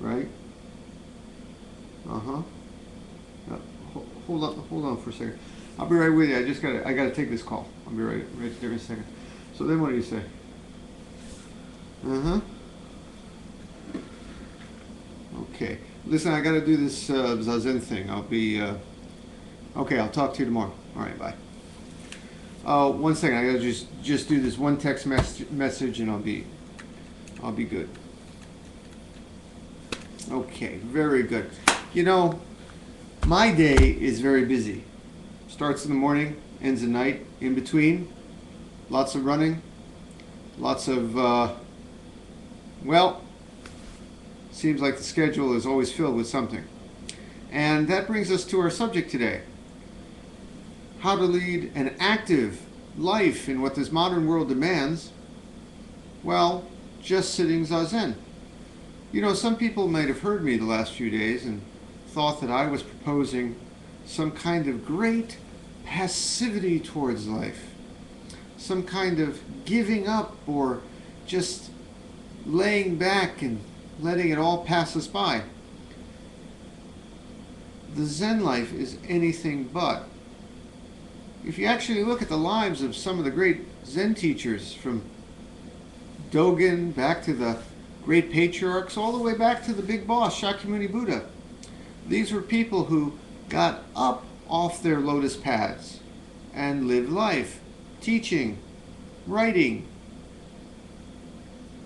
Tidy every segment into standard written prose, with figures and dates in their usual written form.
right? Uh-huh. Hold on for a second. I'll be right with you. I gotta take this call. I'll be right there in a second. So then what do you say? Uh-huh. Okay. Listen, I gotta do this Zazen thing. Okay, I'll talk to you tomorrow. All right, bye. One second. I gotta just do this one text message and I'll be good. Okay, very good. You know, my day is very busy. Starts in the morning, ends at night. In between, lots of running, lots of, well, seems like the schedule is always filled with something. And that brings us to our subject today. How to lead an active life in what this modern world demands. Well, just sitting Zazen. You know, some people might have heard me the last few days and thought that I was proposing some kind of great passivity towards life, some kind of giving up or just laying back and letting it all pass us by. The Zen life is anything but. If you actually look at the lives of some of the great Zen teachers, from Dogen back to the great patriarchs, all the way back to the big boss, Shakyamuni Buddha, these were people who got up off their lotus pads and lived life, teaching, writing,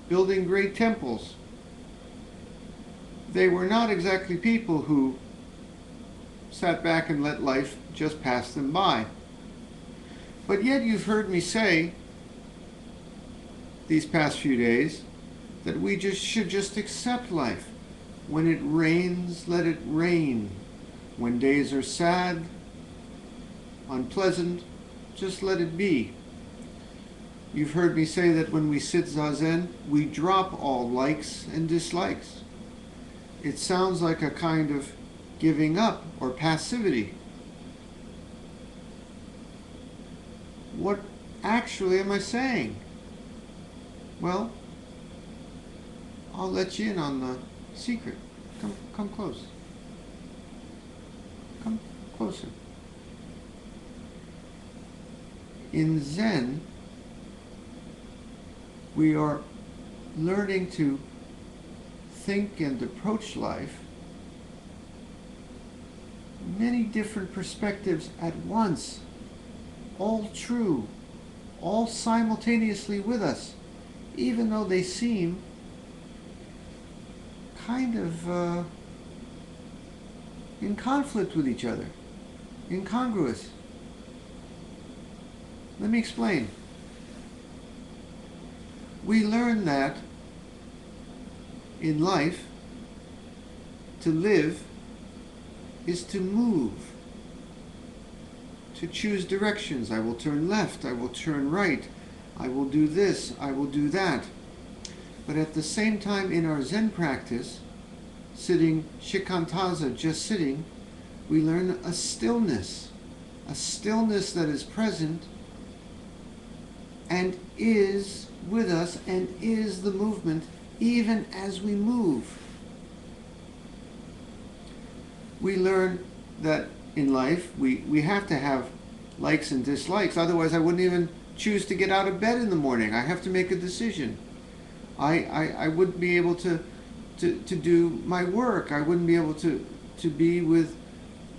building great temples. They were not exactly people who sat back and let life just pass them by. But yet you've heard me say these past few days that we should just accept life. When it rains, let it rain. When days are sad, unpleasant, just let it be. You've heard me say that when we sit Zazen, we drop all likes and dislikes. It sounds like a kind of giving up or passivity. What actually am I saying? Well, I'll let you in on the secret. Come close. Come closer. In Zen, we are learning to think and approach life many different perspectives at once, all true, all simultaneously with us, even though they seem kind of in conflict with each other, incongruous. Let me explain. We learn that in life, to live is to move, to choose directions. I will turn left, I will turn right, I will do this, I will do that. But at the same time, in our Zen practice, sitting shikantaza, just sitting, we learn a stillness that is present and is with us and is the movement even as we move. We learn that in life we have to have likes and dislikes, otherwise I wouldn't even choose to get out of bed in the morning. I have to make a decision. I wouldn't be able to do my work. I wouldn't be able to be with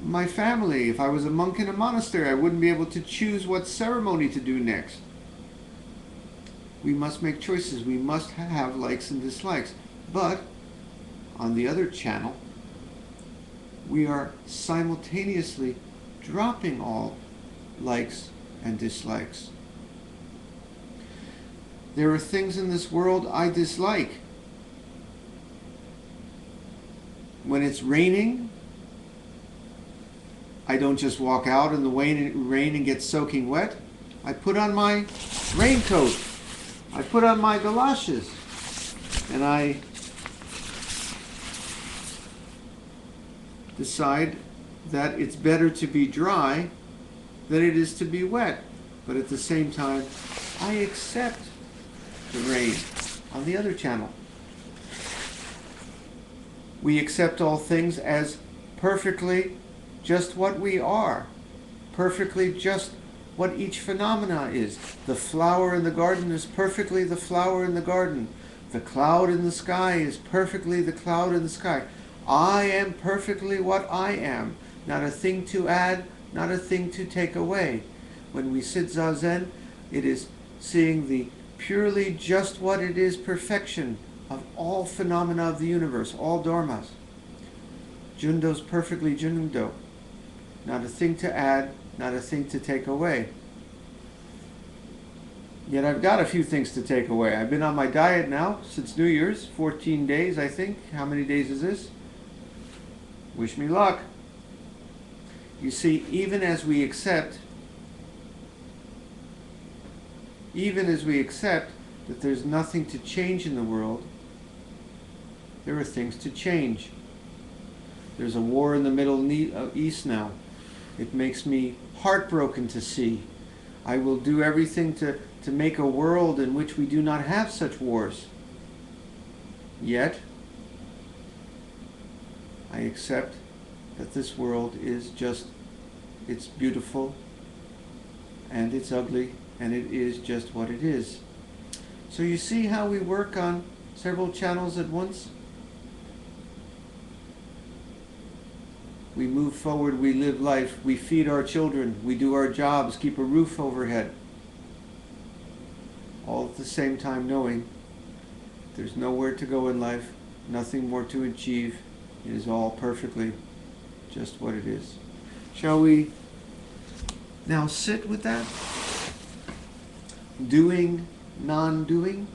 my family. If I was a monk in a monastery, I wouldn't be able to choose what ceremony to do next. We must make choices. We must have likes and dislikes. But on the other channel, we are simultaneously dropping all likes and dislikes. There are things in this world I dislike. When it's raining, I don't just walk out in the rain and get soaking wet. I put on my raincoat. I put on my galoshes. And I decide that it's better to be dry than it is to be wet. But at the same time, I accept the rain on the other channel. We accept all things as perfectly just what we are, perfectly just what each phenomena is. The flower in the garden is perfectly the flower in the garden. The cloud in the sky is perfectly the cloud in the sky. I am perfectly what I am. Not a thing to add, not a thing to take away. When we sit Zazen, it is seeing the purely just what it is perfection of all phenomena of the universe, all dharmas. Jundo's perfectly Jundo. Not a thing to add, not a thing to take away. Yet I've got a few things to take away. I've been on my diet now since New Year's, 14 days I think. How many days is this? Wish me luck. You see, even as we accept that there's nothing to change in the world, there are things to change. There's a war in the Middle East now. It makes me heartbroken to see. I will do everything to make a world in which we do not have such wars. Yet, I accept that this world is just, it's beautiful and it's ugly and it is just what it is. So you see how we work on several channels at once? We move forward, we live life, we feed our children, we do our jobs, keep a roof overhead. All at the same time knowing there's nowhere to go in life, nothing more to achieve. It is all perfectly just what it is. Shall we now sit with that? Doing, non-doing?